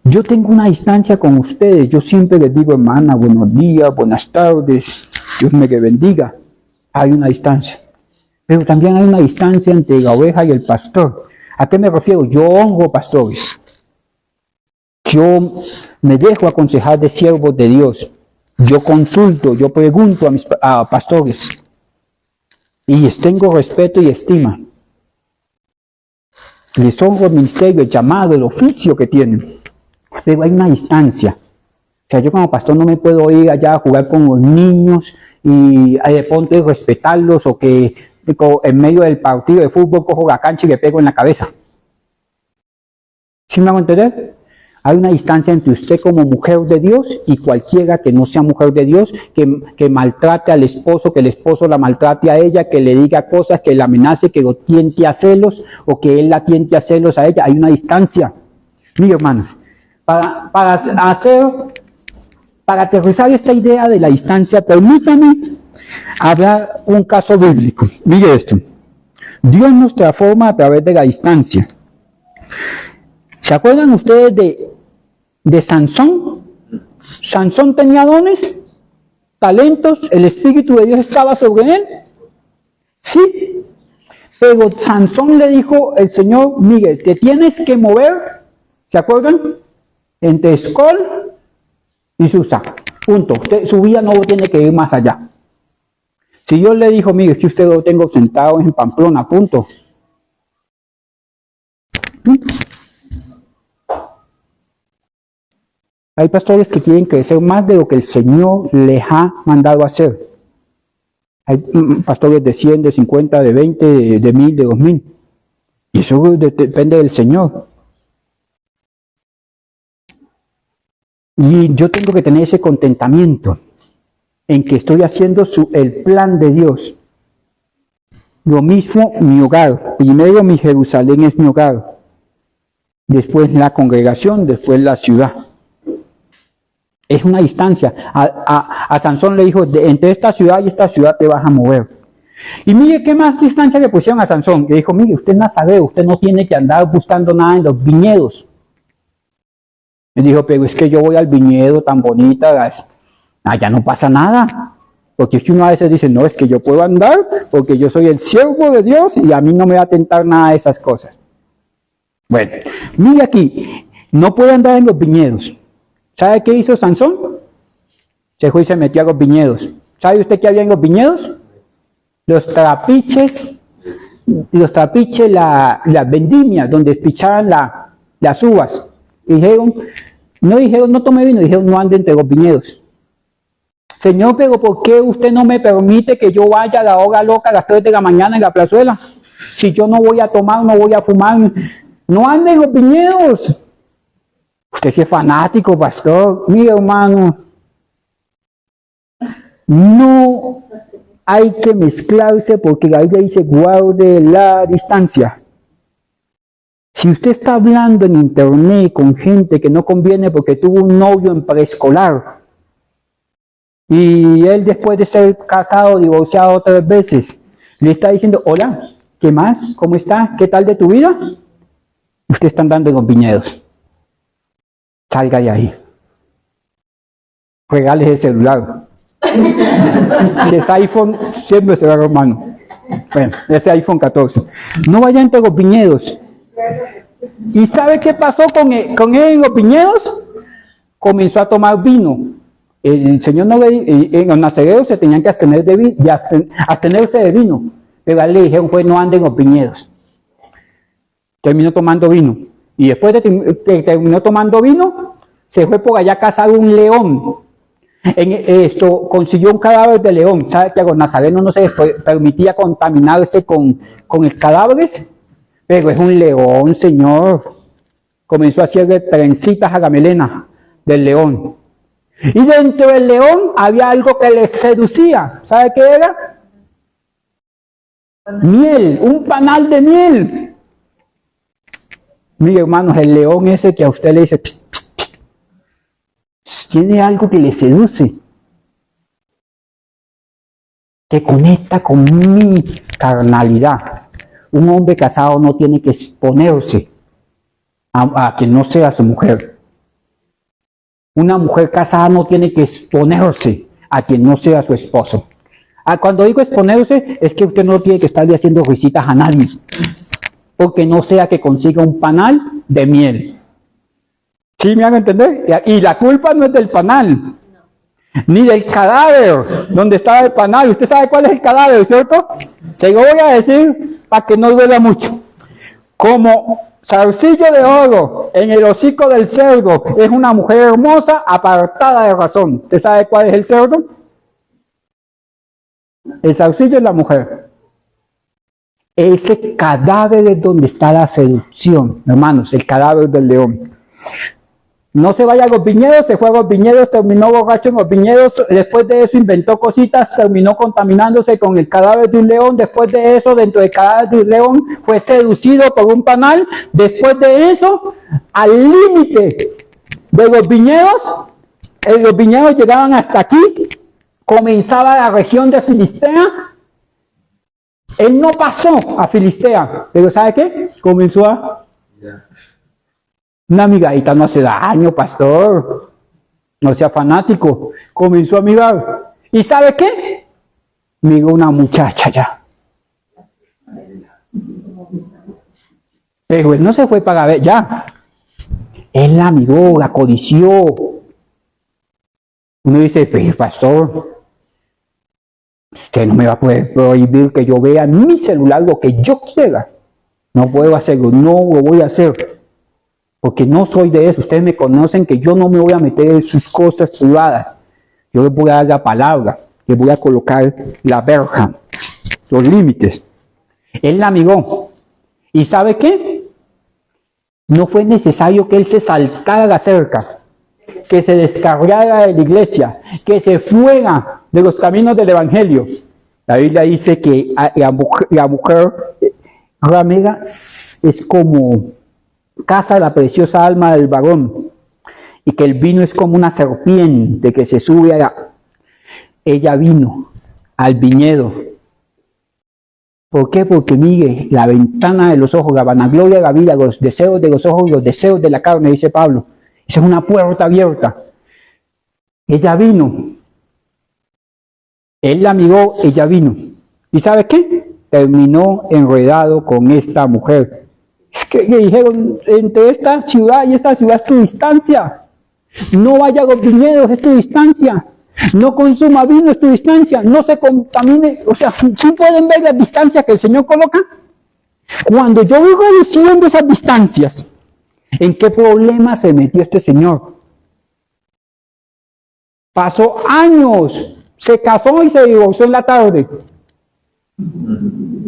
Yo tengo una distancia con ustedes. Yo siempre les digo, hermana, buenos días, buenas tardes. Dios me bendiga. Hay una distancia. Pero también hay una distancia entre la oveja y el pastor. ¿A qué me refiero? Yo honro pastores. Yo me dejo aconsejar de siervos de Dios. Yo consulto, yo pregunto a pastores. Y les tengo respeto y estima. Les honro el ministerio, el llamado, el oficio que tienen. Pero hay una distancia. O sea, yo como pastor no me puedo ir allá a jugar con los niños y de pronto respetarlos o que en medio del partido de fútbol, cojo la cancha y le pego en la cabeza. ¿Sí me hago entender? Hay una distancia entre usted como mujer de Dios y cualquiera que no sea mujer de Dios, que maltrate al esposo, que el esposo la maltrate a ella, que le diga cosas, que la amenace, que lo tiente a celos, o que él la tiente a celos a ella. Hay una distancia. Mire, hermanos, para aterrizar esta idea de la distancia, permítame hablar un caso bíblico. Mire esto. Dios nos transforma a través de la distancia. ¿Se acuerdan ustedes de Sansón? Sansón tenía dones, talentos, el Espíritu de Dios estaba sobre él. Sí, pero Sansón le dijo el Señor, mire, te tienes que mover, ¿se acuerdan? Entre Escol y Susa. Punto. Su vida no tiene que ir más allá. Si Dios le dijo, mire, es que usted lo tengo sentado en Pamplona, punto. Hay pastores que quieren crecer más de lo que el Señor les ha mandado a hacer. Hay pastores de 100, de 50, de 20, de 1000, de 2000. Y eso depende del Señor. Y yo tengo que tener ese contentamiento en que estoy haciendo el plan de Dios. Lo mismo mi hogar. Primero mi Jerusalén es mi hogar. Después la congregación, después la ciudad. Es una distancia. A Sansón le dijo, entre esta ciudad y esta ciudad te vas a mover. Y mire qué más distancia le pusieron a Sansón. Le dijo, mire, usted es nazareo, usted no tiene que andar buscando nada en los viñedos. Él dijo, pero es que yo voy al viñedo tan bonita, allá no pasa nada. Porque es que uno a veces dice, no, es que yo puedo andar porque yo soy el siervo de Dios y a mí no me va a tentar nada de esas cosas. Bueno, mire aquí, no puede andar en los viñedos. ¿Sabe qué hizo Sansón? Se fue y se metió a los viñedos. ¿Sabe usted qué había en los viñedos? Los trapiches, las vendimias, donde pichaban las uvas. Dijeron, no tome vino, dijeron, no ande entre los viñedos. Señor, pero ¿por qué usted no me permite que yo vaya a la hora loca a las 3 de la mañana en la plazuela? Si yo no voy a tomar, no voy a fumar, no ande en los viñedos. Usted sí es fanático, pastor. Mire, hermano, no hay que mezclarse porque la Biblia dice, guarde la distancia. Si usted está hablando en internet con gente que no conviene porque tuvo un novio en preescolar y él después de ser casado, divorciado 3 veces, le está diciendo, hola, ¿qué más? ¿Cómo está? ¿Qué tal de tu vida? Usted está andando en los viñedos. Salga de ahí. Regales el celular. Si es iPhone, siempre será hermano. Bueno, ese iPhone 14. No vaya entre los viñedos. ¿Y sabe qué pasó con él en los viñedos? Comenzó a tomar vino. El Señor no en los nazareos se tenían que abstenerse de vino. Pero a él le dijeron, pues no ande en los viñedos. Terminó tomando vino. Y después de que terminó tomando vino, se fue por allá a cazar un león. Consiguió un cadáver de león. ¿Sabe que a los nazarenos no se les permitía contaminarse con el cadáveres? Pero es un león, señor. Comenzó a hacerle trencitas a la melena del león. Y dentro del león había algo que le seducía. ¿Sabe qué era? Miel, un panal de miel. Mire, hermanos, el león ese que a usted le dice, pss, pss, pss, tiene algo que le seduce, que conecta con mi carnalidad. Un hombre casado no tiene que exponerse a que no sea su mujer. Una mujer casada no tiene que exponerse a quien no sea su esposo. Cuando digo exponerse, es que usted no tiene que estarle haciendo risitas a nadie. Porque no sea que consiga un panal de miel. ¿Sí me hago entender? Y la culpa no es del panal, ni del cadáver donde estaba el panal. Usted sabe cuál es el cadáver, ¿cierto? Se lo voy a decir para que no duela mucho. Como zarcillo de oro en el hocico del cerdo es una mujer hermosa apartada de razón. ¿Usted sabe cuál es el cerdo? El zarcillo es la mujer. Ese cadáver es donde está la seducción, hermanos, el cadáver del león. No se vaya a los viñedos, se fue a los viñedos, terminó borracho en los viñedos, después de eso inventó cositas, terminó contaminándose con el cadáver de un león, después de eso, dentro del cadáver de un león, fue seducido por un panal, después de eso, al límite de los viñedos llegaban hasta aquí, comenzaba la región de Filistea. Él no pasó a Filistea, pero ¿sabe qué? Comenzó a... Una migadita no hace daño, pastor. No sea fanático. Comenzó a mirar. ¿Y sabe qué? Miró una muchacha ya. Pero él no se fue para ver, ya. Él la miró, la codició. Uno dice, pues, pastor, usted no me va a poder prohibir que yo vea en mi celular lo que yo quiera. No puedo hacerlo, no lo voy a hacer. Porque no soy de eso. Ustedes me conocen que yo no me voy a meter en sus cosas privadas. Yo les voy a dar la palabra. Les voy a colocar la verja, los límites. Él la miró. ¿Y sabe qué? No fue necesario que él se saltara la cerca, que se descargara de la iglesia, que se fuera de los caminos del evangelio. La Biblia dice que la mujer ramera es como caza la preciosa alma del varón, y que el vino es como una serpiente que se sube a la... Ella vino al viñedo. ¿Por qué? Porque mire, la ventana de los ojos, la vanagloria de la vida, los deseos de los ojos, los deseos de la carne, dice Pablo. Esa es una puerta abierta. Ella vino. Él la miró, ella vino. ¿Y sabe qué? Terminó enredado con esta mujer. Es que le dijeron, entre esta ciudad y esta ciudad es tu distancia. No vaya a los viñedos, es tu distancia. No consuma vino, es tu distancia. No se contamine. O sea, ¿sí pueden ver las distancias que el Señor coloca? Cuando yo voy reduciendo esas distancias, ¿en qué problema se metió este señor? Pasó años, se casó y se divorció en la tarde.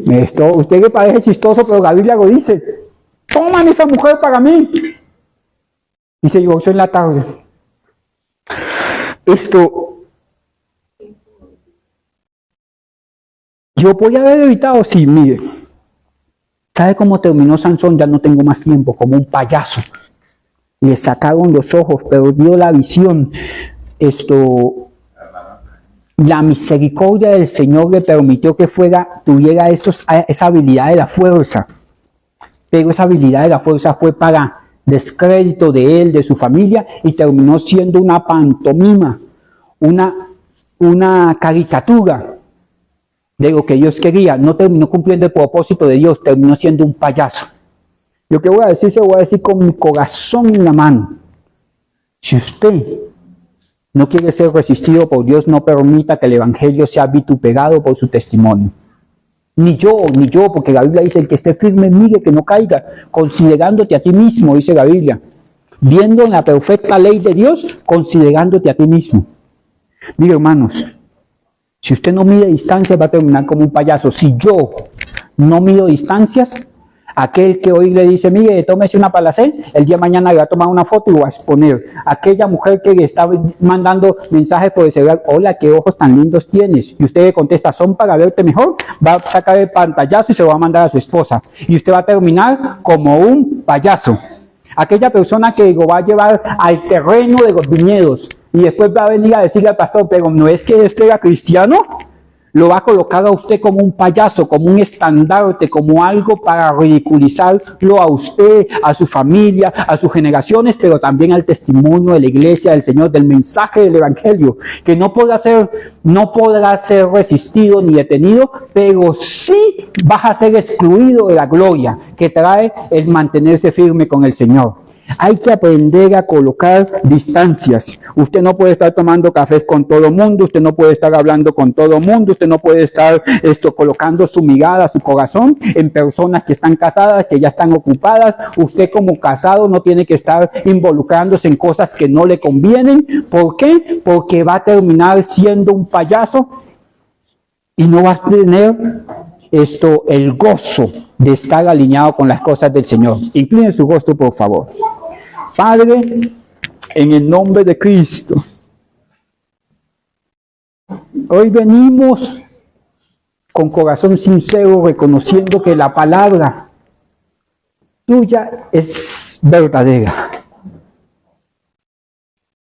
Esto, usted le parece chistoso, pero la Biblia lo dice. Toman esa mujer para mí. Y se divorció en la tarde. Esto, yo podía haber evitado, sí, mire. ¿Sabe cómo terminó Sansón? Ya no tengo más tiempo, como un payaso. Le sacaron los ojos, perdió la visión. La misericordia del Señor le permitió que tuviera esa habilidad de la fuerza. Pero esa habilidad de la fuerza fue para descrédito de él, de su familia, y terminó siendo una pantomima, una caricatura de lo que Dios quería. No terminó cumpliendo el propósito de Dios, terminó siendo un payaso. Lo que voy a decir, se lo voy a decir con mi corazón en la mano. Si usted no quiere ser resistido por Dios, no permita que el evangelio sea vituperado por su testimonio. Ni yo, porque la Biblia dice, el que esté firme, mire que no caiga, considerándote a ti mismo, dice la Biblia. Viendo en la perfecta ley de Dios, considerándote a ti mismo. Mire, hermanos, si usted no mide distancias, va a terminar como un payaso. Si yo no mido distancias, aquel que hoy le dice, mire, tómese una palacén, el día de mañana le va a tomar una foto y lo va a exponer. Aquella mujer que le está mandando mensajes por el celular, hola, qué ojos tan lindos tienes. Y usted le contesta, son para verte mejor, va a sacar el pantallazo y se lo va a mandar a su esposa. Y usted va a terminar como un payaso. Aquella persona que lo va a llevar al terreno de los viñedos y después va a venir a decirle al pastor, pero no es que usted era cristiano. Lo va a colocar a usted como un payaso, como un estandarte, como algo para ridiculizarlo a usted, a su familia, a sus generaciones, pero también al testimonio de la iglesia del Señor, del mensaje del evangelio, que no podrá ser resistido ni detenido, pero sí vas a ser excluido de la gloria que trae el mantenerse firme con el Señor. Hay que aprender a colocar distancias. Usted no puede estar tomando cafés con todo el mundo, usted no puede estar hablando con todo el mundo, usted no puede estar colocando su mirada, su corazón en personas que están casadas, que ya están ocupadas. Usted como casado no tiene que estar involucrándose en cosas que no le convienen. ¿Por qué? Porque va a terminar siendo un payaso y no va a tener el gozo de estar alineado con las cosas del Señor. Inclinen su rostro, por favor. Padre, en el nombre de Cristo, hoy venimos con corazón sincero, reconociendo que la palabra tuya es verdadera.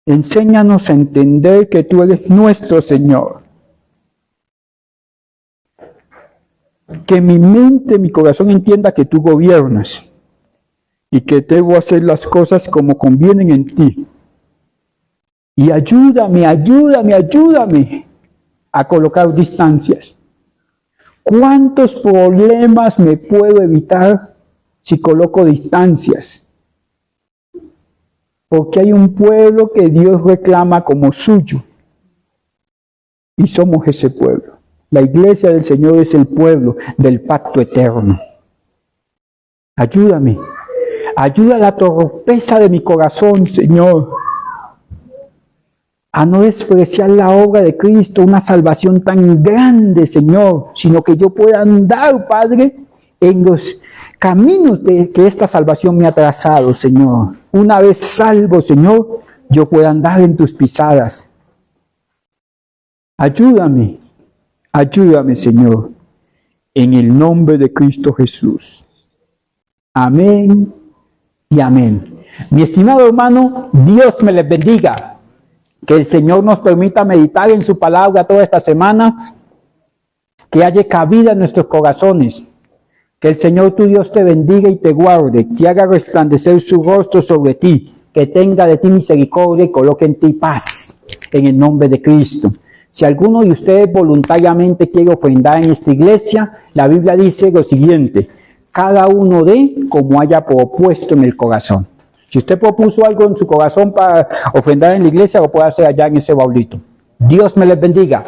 Enséñanos a entender que tú eres nuestro Señor. Que mi mente, mi corazón entienda que tú gobiernas y que debo hacer las cosas como convienen en ti. Y ayúdame a colocar distancias. ¿Cuántos problemas me puedo evitar si coloco distancias? Porque hay un pueblo que Dios reclama como suyo. Y somos ese pueblo. La iglesia del Señor es el pueblo del pacto eterno. Ayúdame. Ayuda a la torpeza de mi corazón, Señor, a no despreciar la obra de Cristo, una salvación tan grande, Señor, sino que yo pueda andar, Padre, en los caminos de que esta salvación me ha trazado, Señor. Una vez salvo, Señor, yo pueda andar en tus pisadas. Ayúdame, Señor, en el nombre de Cristo Jesús. Amén y amén. Mi estimado hermano, Dios me les bendiga. Que el Señor nos permita meditar en su palabra toda esta semana, que haya cabida en nuestros corazones. Que el Señor tu Dios te bendiga y te guarde, que haga resplandecer su rostro sobre ti, que tenga de ti misericordia y coloque en ti paz, en el nombre de Cristo. Si alguno de ustedes voluntariamente quiere ofrendar en esta iglesia, la Biblia dice lo siguiente: cada uno dé como haya propuesto en el corazón. Si usted propuso algo en su corazón para ofrendar en la iglesia, lo puede hacer allá en ese baulito. Dios me les bendiga.